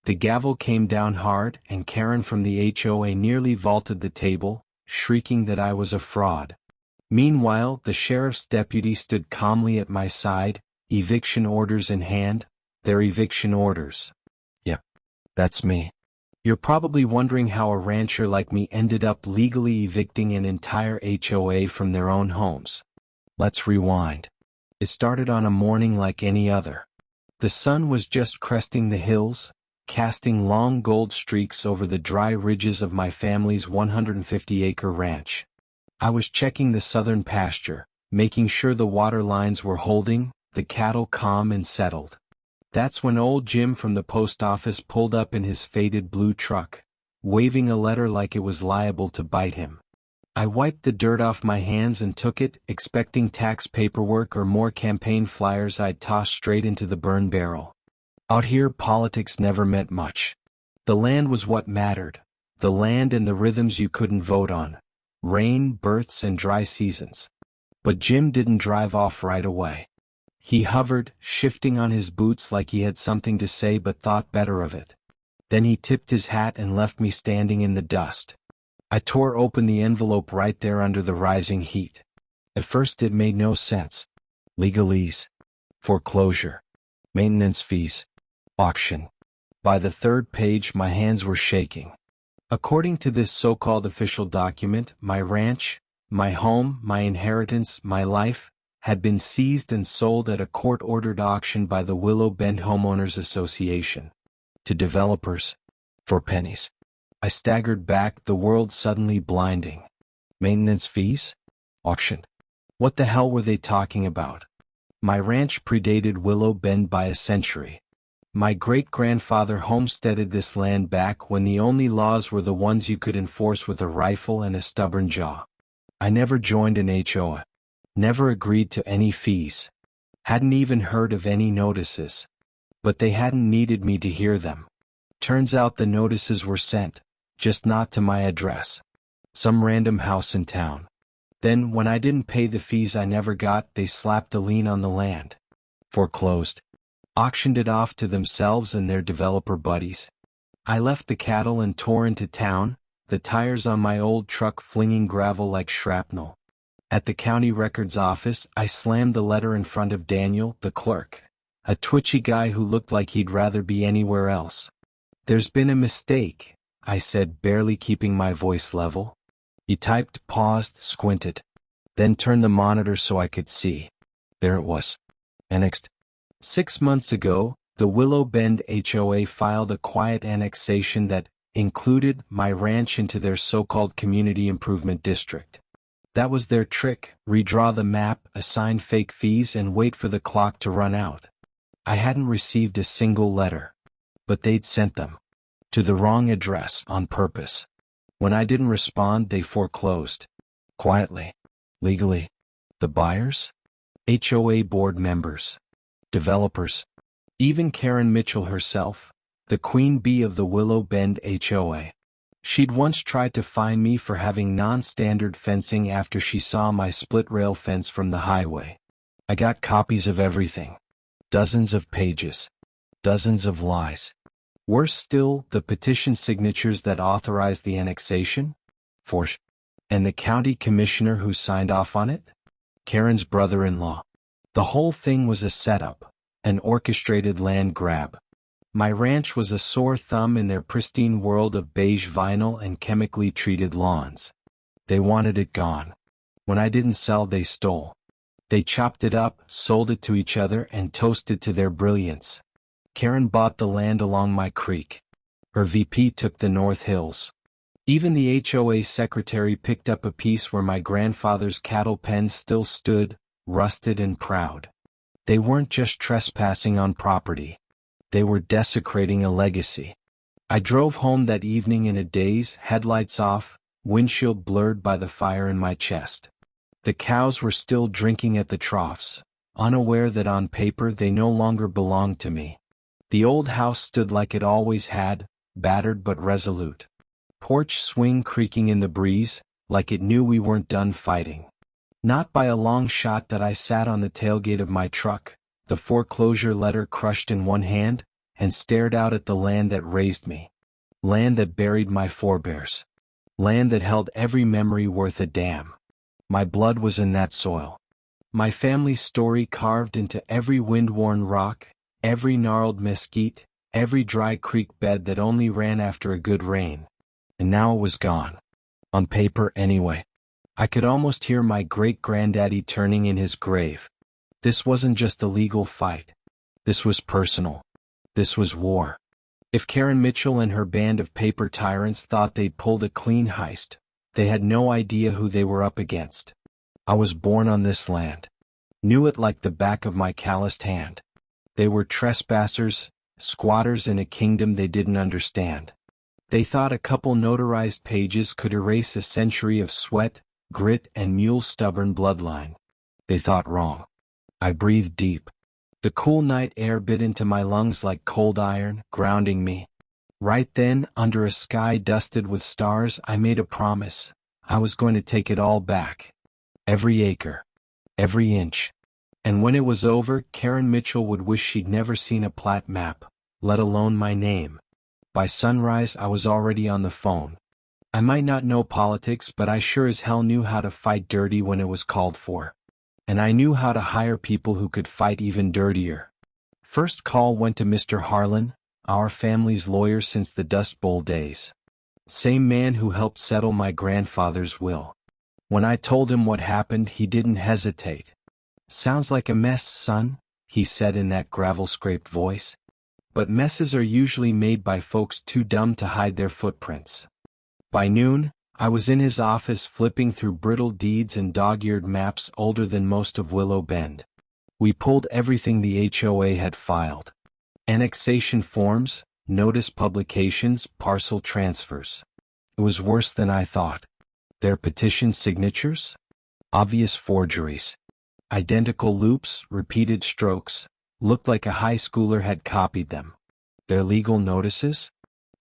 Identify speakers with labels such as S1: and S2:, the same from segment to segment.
S1: The gavel came down hard, and Karen from the HOA nearly vaulted the table, shrieking that I was a fraud. Meanwhile, the sheriff's deputy stood calmly at my side, eviction orders in hand. Their eviction orders. Yep, that's me. You're probably wondering how a rancher like me ended up legally evicting an entire HOA from their own homes. Let's rewind. It started on a morning like any other. The sun was just cresting the hills, casting long gold streaks over the dry ridges of my family's 150-acre ranch. I was checking the southern pasture, making sure the water lines were holding, the cattle calm and settled. That's when old Jim from the post office pulled up in his faded blue truck, waving a letter like it was liable to bite him. I wiped the dirt off my hands and took it, expecting tax paperwork or more campaign flyers I'd toss straight into the burn barrel. Out here, politics never meant much. The land was what mattered, the land and the rhythms you couldn't vote on, rain, births, and dry seasons. But Jim didn't drive off right away. He hovered, shifting on his boots like he had something to say but thought better of it. Then he tipped his hat and left me standing in the dust. I tore open the envelope right there under the rising heat. At first it made no sense. Legalese. Foreclosure. Maintenance fees. Auction. By the third page my hands were shaking. According to this so-called official document, my ranch, my home, my inheritance, my life, had been seized and sold at a court-ordered auction by the Willow Bend Homeowners Association. To developers. For pennies. I staggered back, the world suddenly blinding. Maintenance fees? Auction. What the hell were they talking about? My ranch predated Willow Bend by a century. My great-grandfather homesteaded this land back when the only laws were the ones you could enforce with a rifle and a stubborn jaw. I never joined an HOA. Never agreed to any fees. Hadn't even heard of any notices. But they hadn't needed me to hear them. Turns out the notices were sent, just not to my address. Some random house in town. Then, when I didn't pay the fees I never got, they slapped a lien on the land. Foreclosed. Auctioned it off to themselves and their developer buddies. I left the cattle and tore into town, the tires on my old truck flinging gravel like shrapnel. At the county records office, I slammed the letter in front of Daniel, the clerk, a twitchy guy who looked like he'd rather be anywhere else. "There's been a mistake," I said, barely keeping my voice level. He typed, paused, squinted, then turned the monitor so I could see. There it was. Annexed. 6 months ago, the Willow Bend HOA filed a quiet annexation that included my ranch into their so-called community improvement district. That was their trick: redraw the map, assign fake fees, and wait for the clock to run out. I hadn't received a single letter. But they'd sent them. To the wrong address, on purpose. When I didn't respond, they foreclosed. Quietly. Legally. The buyers? HOA board members. Developers. Even Karen Mitchell herself, the queen bee of the Willow Bend HOA. She'd once tried to fine me for having non-standard fencing after she saw my split-rail fence from the highway. I got copies of everything. Dozens of pages. Dozens of lies. Worse still, the petition signatures that authorized the annexation? And the county commissioner who signed off on it? Karen's brother-in-law. The whole thing was a setup, an orchestrated land grab. My ranch was a sore thumb in their pristine world of beige vinyl and chemically treated lawns. They wanted it gone. When I didn't sell, they stole. They chopped it up, sold it to each other, and toasted to their brilliance. Karen bought the land along my creek. Her VP took the North Hills. Even the HOA secretary picked up a piece where my grandfather's cattle pens still stood, rusted and proud. They weren't just trespassing on property. They were desecrating a legacy. I drove home that evening in a daze, headlights off, windshield blurred by the fire in my chest. The cows were still drinking at the troughs, unaware that on paper they no longer belonged to me. The old house stood like it always had, battered but resolute. Porch swing creaking in the breeze, like it knew we weren't done fighting. Not by a long shot that I sat on the tailgate of my truck, the foreclosure letter crushed in one hand, and stared out at the land that raised me. Land that buried my forebears. Land that held every memory worth a damn. My blood was in that soil. My family's story carved into every wind-worn rock, every gnarled mesquite, every dry creek bed that only ran after a good rain. And now it was gone. On paper, anyway. I could almost hear my great-granddaddy turning in his grave. This wasn't just a legal fight. This was personal. This was war. If Karen Mitchell and her band of paper tyrants thought they'd pulled a clean heist, they had no idea who they were up against. I was born on this land. Knew it like the back of my calloused hand. They were trespassers, squatters in a kingdom they didn't understand. They thought a couple notarized pages could erase a century of sweat, grit, and mule-stubborn bloodline. They thought wrong. I breathed deep. The cool night air bit into my lungs like cold iron, grounding me. Right then, under a sky dusted with stars, I made a promise. I was going to take it all back. Every acre. Every inch. And when it was over, Karen Mitchell would wish she'd never seen a plat map, let alone my name. By sunrise, I was already on the phone. I might not know politics, but I sure as hell knew how to fight dirty when it was called for. And I knew how to hire people who could fight even dirtier. First call went to Mr. Harlan, our family's lawyer since the Dust Bowl days. Same man who helped settle my grandfather's will. When I told him what happened, he didn't hesitate. "Sounds like a mess, son," he said in that gravel-scraped voice. But messes are usually made by folks too dumb to hide their footprints. By noon, I was in his office flipping through brittle deeds and dog-eared maps older than most of Willow Bend. We pulled everything the HOA had filed. Annexation forms, notice publications, parcel transfers. It was worse than I thought. Their petition signatures? Obvious forgeries. Identical loops, repeated strokes, looked like a high schooler had copied them. Their legal notices?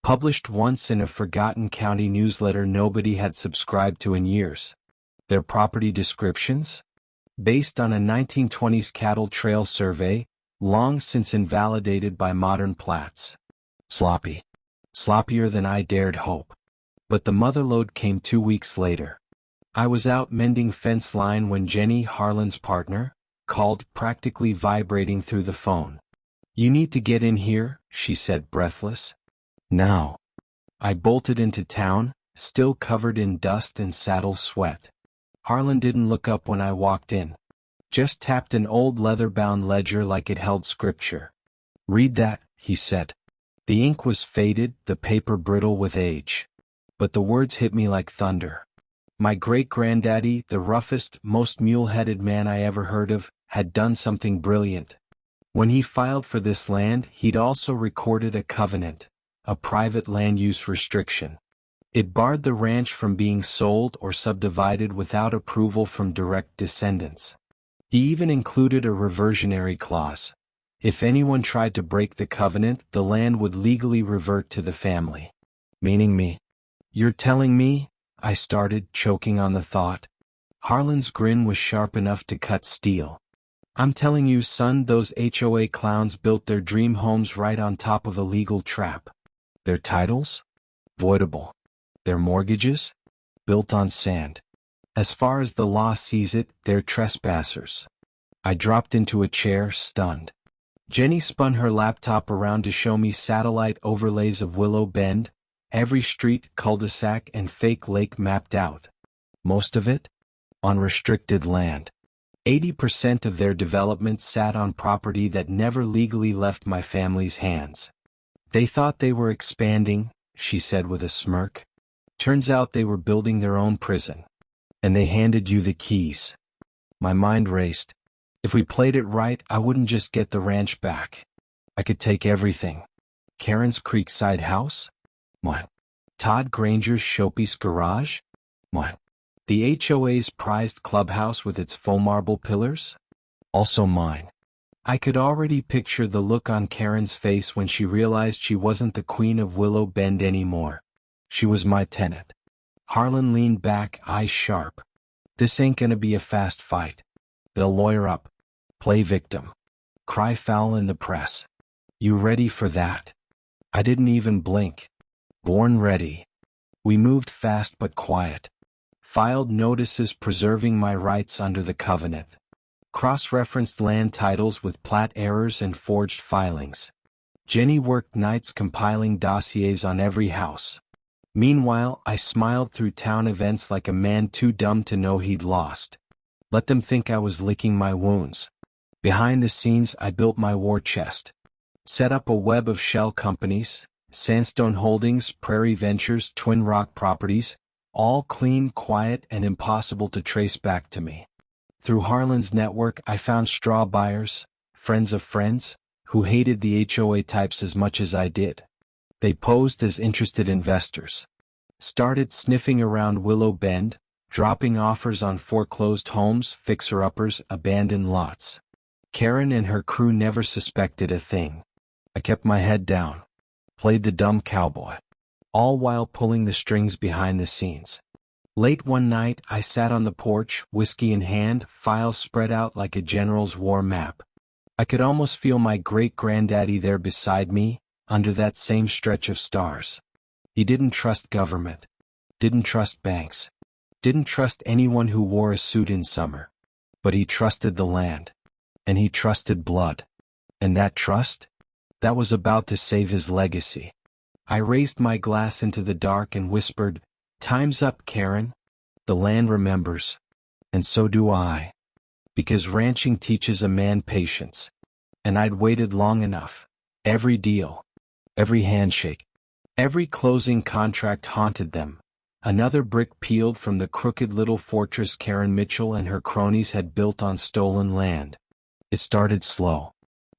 S1: Published once in a forgotten county newsletter nobody had subscribed to in years. Their property descriptions? Based on a 1920s cattle trail survey, long since invalidated by modern plats. Sloppy. Sloppier than I dared hope. But the motherlode came 2 weeks later. I was out mending fence line when Jenny, Harlan's partner, called, practically vibrating through the phone. "You need to get in here," she said, breathless. "Now." I bolted into town, still covered in dust and saddle sweat. Harlan didn't look up when I walked in. Just tapped an old leather-bound ledger like it held scripture. "Read that," he said. The ink was faded, the paper brittle with age. But the words hit me like thunder. My great-granddaddy, the roughest, most mule-headed man I ever heard of, had done something brilliant. When he filed for this land, he'd also recorded a covenant, a private land use restriction. It barred the ranch from being sold or subdivided without approval from direct descendants. He even included a reversionary clause. If anyone tried to break the covenant, the land would legally revert to the family. Meaning me. "You're telling me?" I started, choking on the thought. Harlan's grin was sharp enough to cut steel. "I'm telling you, son, those HOA clowns built their dream homes right on top of a legal trap. Their titles? Voidable. Their mortgages? Built on sand. As far as the law sees it, they're trespassers." I dropped into a chair, stunned. Jenny spun her laptop around to show me satellite overlays of Willow Bend, every street, cul-de-sac, and fake lake mapped out. Most of it? On restricted land. 80% of their development sat on property that never legally left my family's hands. "They thought they were expanding," she said with a smirk. "Turns out they were building their own prison. And they handed you the keys." My mind raced. If we played it right, I wouldn't just get the ranch back. I could take everything. Karen's Creekside house? What? Todd Granger's showpiece garage? What? The HOA's prized clubhouse with its faux marble pillars? Also mine. I could already picture the look on Karen's face when she realized she wasn't the queen of Willow Bend anymore. She was my tenant. Harlan leaned back, eyes sharp. "This ain't gonna be a fast fight. They'll lawyer up. Play victim. Cry foul in the press. You ready for that? I didn't even blink. Born ready. We moved fast but quiet. Filed notices preserving my rights under the covenant. Cross-referenced land titles with plat errors and forged filings. Jenny worked nights compiling dossiers on every house. Meanwhile, I smiled through town events like a man too dumb to know he'd lost. Let them think I was licking my wounds. Behind the scenes, I built my war chest. Set up a web of shell companies, Sandstone Holdings, Prairie Ventures, Twin Rock Properties, all clean, quiet, and impossible to trace back to me. Through Harlan's network, I found straw buyers, friends of friends, who hated the HOA types as much as I did. They posed as interested investors. Started sniffing around Willow Bend, dropping offers on foreclosed homes, fixer-uppers, abandoned lots. Karen and her crew never suspected a thing. I kept my head down, played the dumb cowboy, all while pulling the strings behind the scenes. Late one night, I sat on the porch, whiskey in hand, files spread out like a general's war map. I could almost feel my great-granddaddy there beside me, under that same stretch of stars. He didn't trust government, didn't trust banks, didn't trust anyone who wore a suit in summer. But he trusted the land. And he trusted blood. And that trust? That was about to save his legacy. I raised my glass into the dark and whispered, "Time's up, Karen. The land remembers. And so do I. Because ranching teaches a man patience. And I'd waited long enough. Every deal, every handshake, every closing contract haunted them. Another brick peeled from the crooked little fortress Karen Mitchell and her cronies had built on stolen land. It started slow,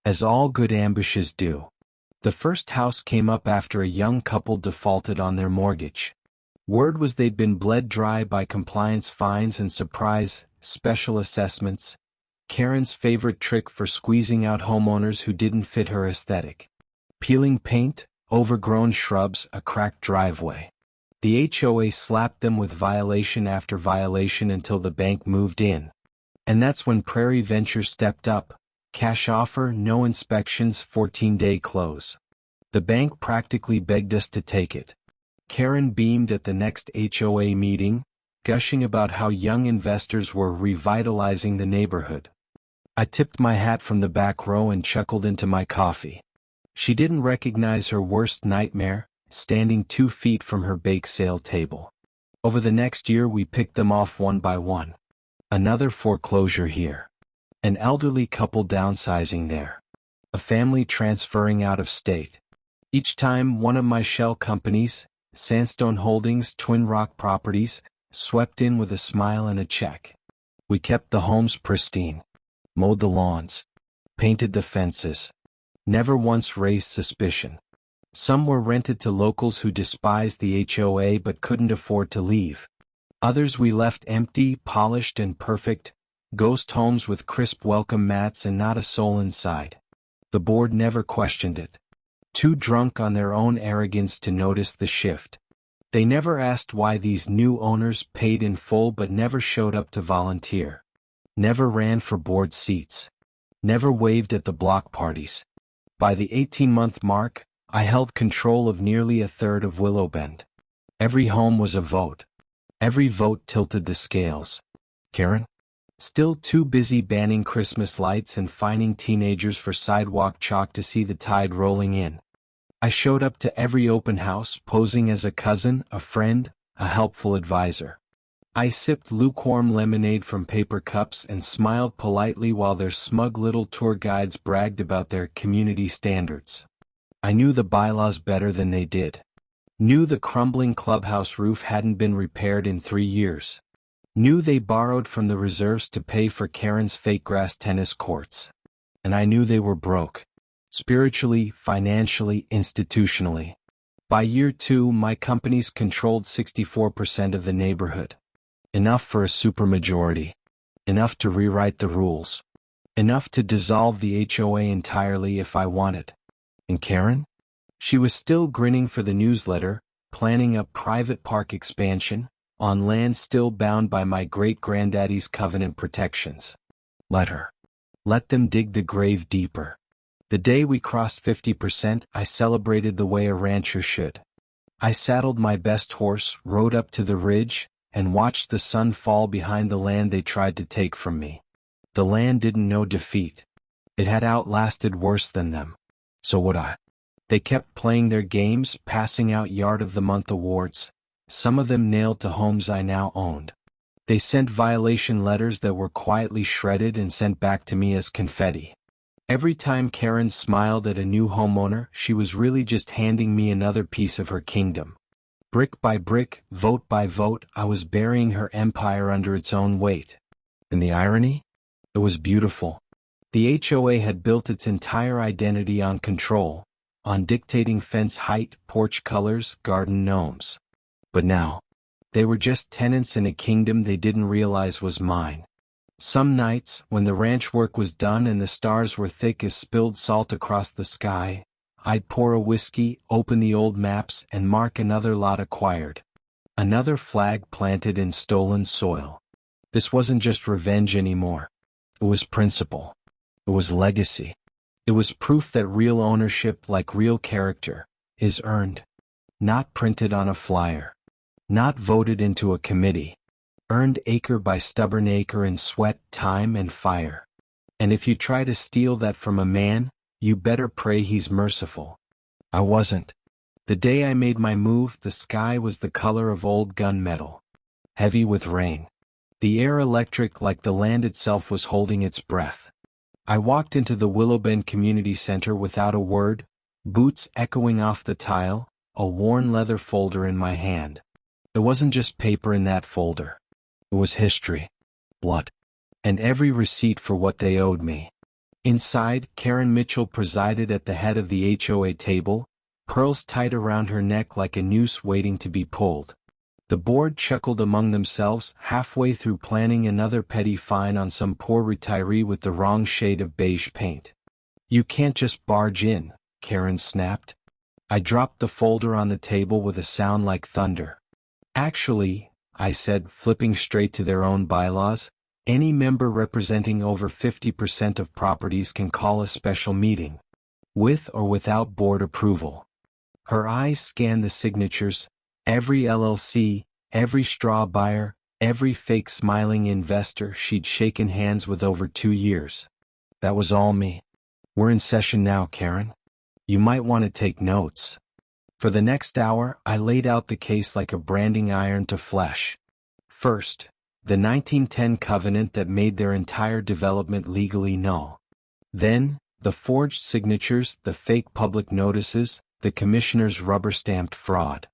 S1: as all good ambushes do. The first house came up after a young couple defaulted on their mortgage. Word was they'd been bled dry by compliance fines and surprise special assessments, Karen's favorite trick for squeezing out homeowners who didn't fit her aesthetic. Peeling paint, overgrown shrubs, a cracked driveway. The HOA slapped them with violation after violation until the bank moved in. And that's when Prairie Ventures stepped up. Cash offer, no inspections, 14-day close. The bank practically begged us to take it. Karen beamed at the next HOA meeting, gushing about how young investors were revitalizing the neighborhood. I tipped my hat from the back row and chuckled into my coffee. She didn't recognize her worst nightmare, standing 2 feet from her bake sale table. Over the next year we picked them off one by one. Another foreclosure here. An elderly couple downsizing there. A family transferring out of state. Each time one of my shell companies, Sandstone Holdings, Twin Rock Properties, swept in with a smile and a check. We kept the homes pristine. Mowed the lawns. Painted the fences. Never once raised suspicion. Some were rented to locals who despised the HOA but couldn't afford to leave. Others we left empty, polished and perfect, ghost homes with crisp welcome mats and not a soul inside. The board never questioned it. Too drunk on their own arrogance to notice the shift. They never asked why these new owners paid in full but never showed up to volunteer. Never ran for board seats. Never waved at the block parties. By the 18-month mark, I held control of nearly a third of Willowbend. Every home was a vote. Every vote tilted the scales. Karen? Still too busy banning Christmas lights and fining teenagers for sidewalk chalk to see the tide rolling in. I showed up to every open house, posing as a cousin, a friend, a helpful advisor. I sipped lukewarm lemonade from paper cups and smiled politely while their smug little tour guides bragged about their community standards. I knew the bylaws better than they did. Knew the crumbling clubhouse roof hadn't been repaired in 3 years. Knew they borrowed from the reserves to pay for Karen's fake grass tennis courts. And I knew they were broke. Spiritually, financially, institutionally. By year 2, my companies controlled 64% of the neighborhood. Enough for a supermajority. Enough to rewrite the rules. Enough to dissolve the HOA entirely if I wanted. And Karen? She was still grinning for the newsletter, planning a private park expansion, on land still bound by my great-granddaddy's covenant protections. Let her. Let them dig the grave deeper. The day we crossed 50%, I celebrated the way a rancher should. I saddled my best horse, rode up to the ridge, and watched the sun fall behind the land they tried to take from me. The land didn't know defeat. It had outlasted worse than them. So would I. They kept playing their games, passing out Yard of the Month awards, some of them nailed to homes I now owned. They sent violation letters that were quietly shredded and sent back to me as confetti. Every time Karen smiled at a new homeowner, she was really just handing me another piece of her kingdom. Brick by brick, vote by vote, I was burying her empire under its own weight. And the irony? It was beautiful. The HOA had built its entire identity on control, on dictating fence height, porch colors, garden gnomes. But now, they were just tenants in a kingdom they didn't realize was mine. Some nights, when the ranch work was done and the stars were thick as spilled salt across the sky, I'd pour a whiskey, open the old maps, and mark another lot acquired. Another flag planted in stolen soil. This wasn't just revenge anymore. It was principle. It was legacy. It was proof that real ownership, like real character, is earned. Not printed on a flyer. Not voted into a committee. Earned acre by stubborn acre in sweat, time, and fire. And if you try to steal that from a man, you better pray he's merciful. I wasn't. The day I made my move, the sky was the color of old gunmetal. Heavy with rain. The air electric, like the land itself was holding its breath. I walked into the Willowbend Community Center without a word, boots echoing off the tile, a worn leather folder in my hand. It wasn't just paper in that folder. It was history, blood, and every receipt for what they owed me. Inside, Karen Mitchell presided at the head of the HOA table, pearls tied around her neck like a noose waiting to be pulled. The board chuckled among themselves, halfway through planning another petty fine on some poor retiree with the wrong shade of beige paint. You can't just barge in, Karen snapped. I dropped the folder on the table with a sound like thunder. Actually, I said, flipping straight to their own bylaws, any member representing over 50% of properties can call a special meeting, with or without board approval. Her eyes scanned the signatures, every LLC, every straw buyer, every fake smiling investor she'd shaken hands with over 2 years. That was all me. We're in session now, Karen. You might want to take notes. For the next hour, I laid out the case like a branding iron to flesh. First, the 1910 covenant that made their entire development legally null. Then, the forged signatures, the fake public notices, the commissioner's rubber-stamped fraud.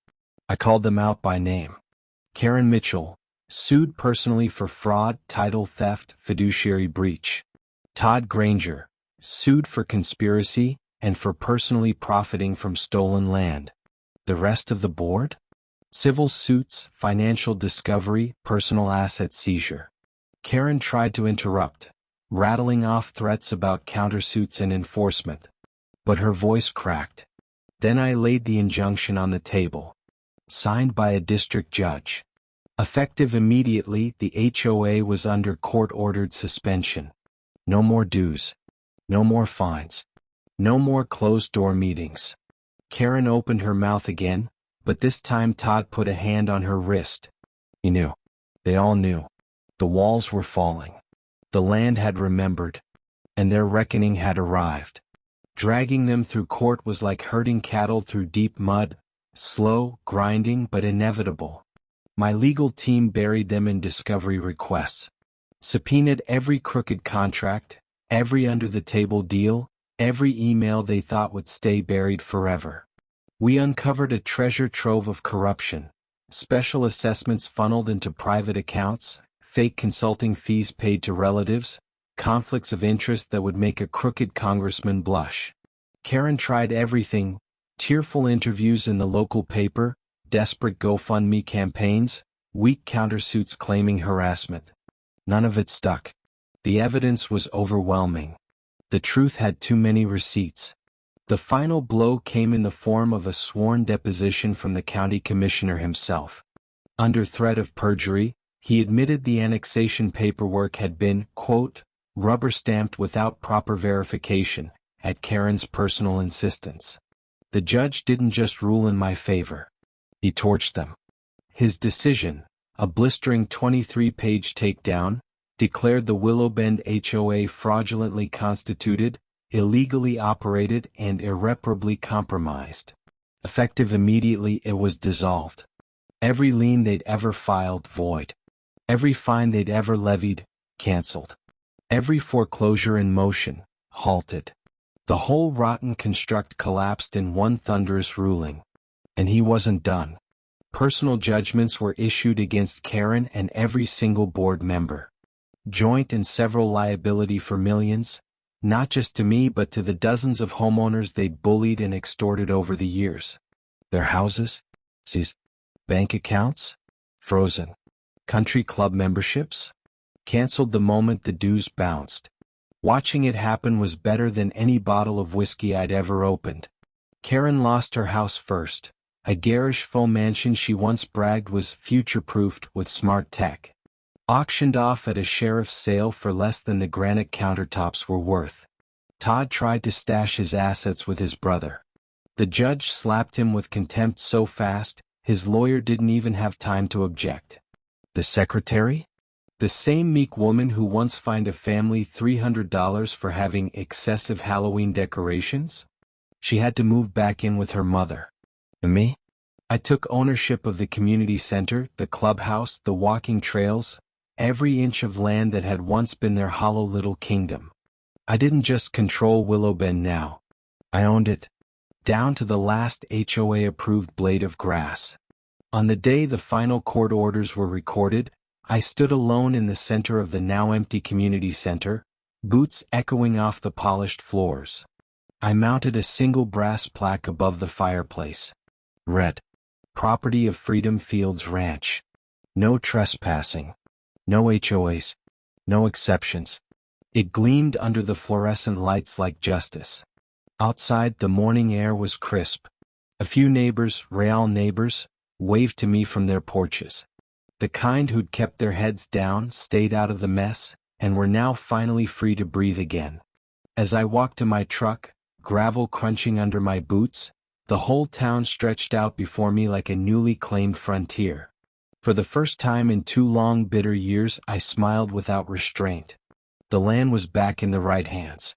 S1: I called them out by name. Karen Mitchell, sued personally for fraud, title theft, fiduciary breach. Todd Granger, sued for conspiracy and for personally profiting from stolen land. The rest of the board? Civil suits, financial discovery, personal asset seizure. Karen tried to interrupt, rattling off threats about countersuits and enforcement. But her voice cracked. Then I laid the injunction on the table. Signed by a district judge. Effective immediately, the HOA was under court-ordered suspension. No more dues. No more fines. No more closed-door meetings. Karen opened her mouth again, but this time Todd put a hand on her wrist. He knew. They all knew. The walls were falling. The land had remembered. And their reckoning had arrived. Dragging them through court was like herding cattle through deep mud, slow, grinding, but inevitable. My legal team buried them in discovery requests. Subpoenaed every crooked contract, every under-the-table deal, every email they thought would stay buried forever. We uncovered a treasure trove of corruption, special assessments funneled into private accounts, fake consulting fees paid to relatives, conflicts of interest that would make a crooked congressman blush. Karen tried everything, tearful interviews in the local paper, desperate GoFundMe campaigns, weak countersuits claiming harassment. None of it stuck. The evidence was overwhelming. The truth had too many receipts. The final blow came in the form of a sworn deposition from the county commissioner himself. Under threat of perjury, he admitted the annexation paperwork had been, quote, rubber-stamped without proper verification, at Karen's personal insistence. The judge didn't just rule in my favor. He torched them. His decision, a blistering 23-page takedown, declared the Willowbend HOA fraudulently constituted, illegally operated, and irreparably compromised. Effective immediately, it was dissolved. Every lien they'd ever filed, void. Every fine they'd ever levied, canceled. Every foreclosure in motion, halted. The whole rotten construct collapsed in one thunderous ruling. And he wasn't done. Personal judgments were issued against Karen and every single board member. Joint and several liability for millions, not just to me but to the dozens of homeowners they'd bullied and extorted over the years. Their houses, seized. Bank accounts, frozen. Country club memberships, canceled the moment the dues bounced. Watching it happen was better than any bottle of whiskey I'd ever opened. Karen lost her house first, a garish faux mansion she once bragged was future-proofed with smart tech. Auctioned off at a sheriff's sale for less than the granite countertops were worth. Todd tried to stash his assets with his brother. The judge slapped him with contempt so fast, his lawyer didn't even have time to object. The secretary? The same meek woman who once fined a family $300 for having excessive Halloween decorations? She had to move back in with her mother. And me? I took ownership of the community center, the clubhouse, the walking trails, every inch of land that had once been their hollow little kingdom. I didn't just control Willowbend now. I owned it. Down to the last HOA-approved blade of grass. On the day the final court orders were recorded, I stood alone in the center of the now-empty community center, boots echoing off the polished floors. I mounted a single brass plaque above the fireplace. Read, "Property of Freedom Fields Ranch. No trespassing. No HOAs. No exceptions." It gleamed under the fluorescent lights like justice. Outside, the morning air was crisp. A few neighbors, real neighbors, waved to me from their porches. The kind who'd kept their heads down, stayed out of the mess, and were now finally free to breathe again. As I walked to my truck, gravel crunching under my boots, the whole town stretched out before me like a newly claimed frontier. For the first time in 2 long bitter years, I smiled without restraint. The land was back in the right hands.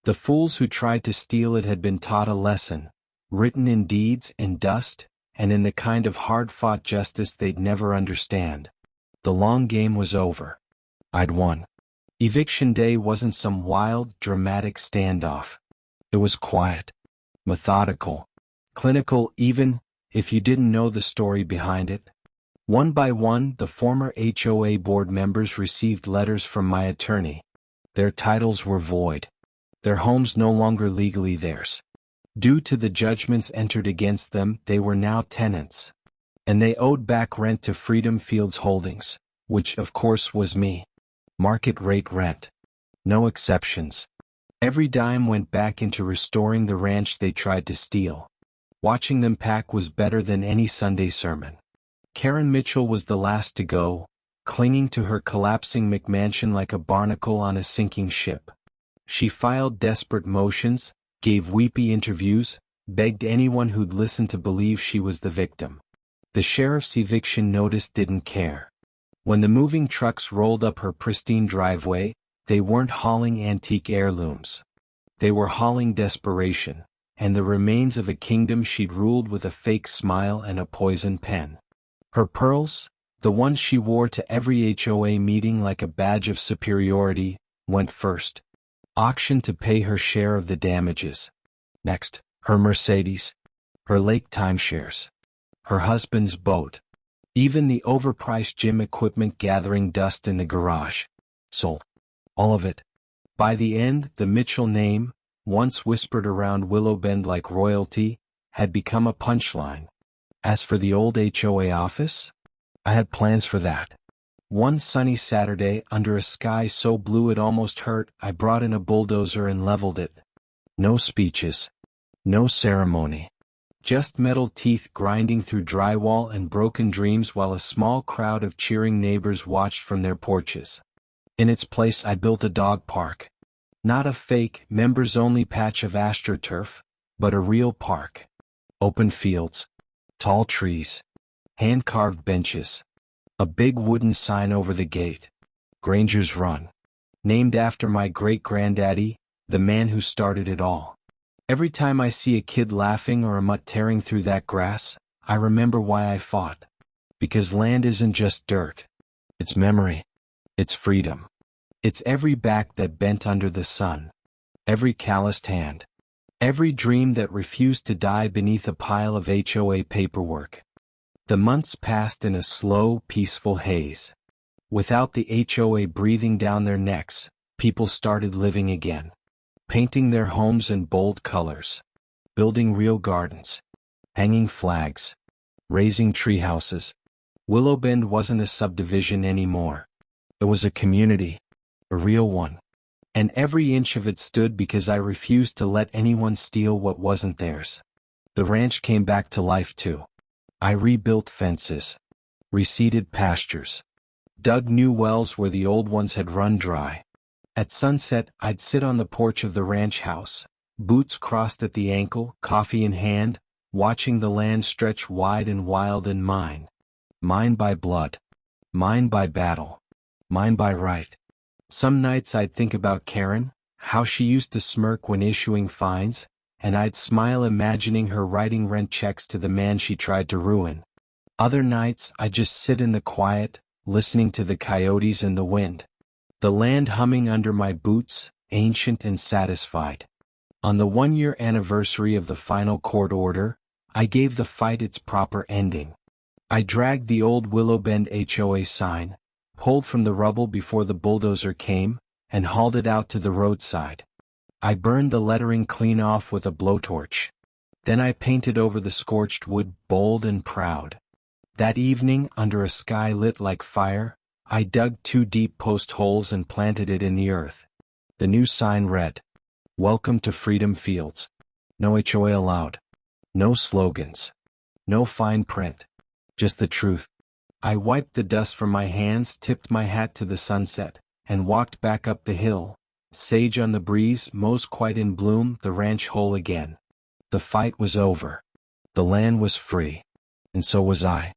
S1: The fools who tried to steal it had been taught a lesson, written in deeds, in dust, and in the kind of hard-fought justice they'd never understand. The long game was over. I'd won. Eviction day wasn't some wild, dramatic standoff. It was quiet, methodical, clinical, even if you didn't know the story behind it. One by one, the former HOA board members received letters from my attorney. Their titles were void. Their homes no longer legally theirs. Due to the judgments entered against them, they were now tenants. And they owed back rent to Freedom Fields Holdings, which of course was me. Market rate rent. No exceptions. Every dime went back into restoring the ranch they tried to steal. Watching them pack was better than any Sunday sermon. Karen Mitchell was the last to go, clinging to her collapsing McMansion like a barnacle on a sinking ship. She filed desperate motions, gave weepy interviews, begged anyone who'd listen to believe she was the victim. The sheriff's eviction notice didn't care. When the moving trucks rolled up her pristine driveway, they weren't hauling antique heirlooms. They were hauling desperation, and the remains of a kingdom she'd ruled with a fake smile and a poison pen. Her pearls, the ones she wore to every HOA meeting like a badge of superiority, went first. Auctioned to pay her share of the damages. Next, her Mercedes, her lake timeshares, her husband's boat, even the overpriced gym equipment gathering dust in the garage. Sold. All of it. By the end, the Mitchell name, once whispered around Willowbend like royalty, had become a punchline. As for the old HOA office, I had plans for that. One sunny Saturday, under a sky so blue it almost hurt, I brought in a bulldozer and leveled it. No speeches. No ceremony. Just metal teeth grinding through drywall and broken dreams while a small crowd of cheering neighbors watched from their porches. In its place I built a dog park. Not a fake, members-only patch of astroturf, but a real park. Open fields, tall trees, hand-carved benches, a big wooden sign over the gate. Granger's Run. Named after my great-granddaddy, the man who started it all. Every time I see a kid laughing or a mutt tearing through that grass, I remember why I fought. Because land isn't just dirt. It's memory. It's freedom. It's every back that bent under the sun. Every calloused hand. Every dream that refused to die beneath a pile of HOA paperwork. The months passed in a slow, peaceful haze. Without the HOA breathing down their necks, people started living again. Painting their homes in bold colors. Building real gardens. Hanging flags. Raising treehouses. Willowbend wasn't a subdivision anymore. It was a community. A real one. And every inch of it stood because I refused to let anyone steal what wasn't theirs. The ranch came back to life too. I rebuilt fences. Reseeded pastures. Dug new wells where the old ones had run dry. At sunset, I'd sit on the porch of the ranch house, boots crossed at the ankle, coffee in hand, watching the land stretch wide and wild and mine. Mine by blood. Mine by battle. Mine by right. Some nights I'd think about Karen, how she used to smirk when issuing fines, and I'd smile imagining her writing rent checks to the man she tried to ruin. Other nights I'd just sit in the quiet, listening to the coyotes and the wind. The land humming under my boots, ancient and satisfied. On the 1-year anniversary of the final court order, I gave the fight its proper ending. I dragged the old Willowbend HOA sign, pulled from the rubble before the bulldozer came, and hauled it out to the roadside. I burned the lettering clean off with a blowtorch. Then I painted over the scorched wood bold and proud. That evening, under a sky lit like fire, I dug 2 deep post holes and planted it in the earth. The new sign read, "Welcome to Freedom Fields." No HOA allowed. No slogans. No fine print. Just the truth. I wiped the dust from my hands, tipped my hat to the sunset, and walked back up the hill, sage on the breeze, mows quite in bloom, the ranch whole again. The fight was over. The land was free. And so was I.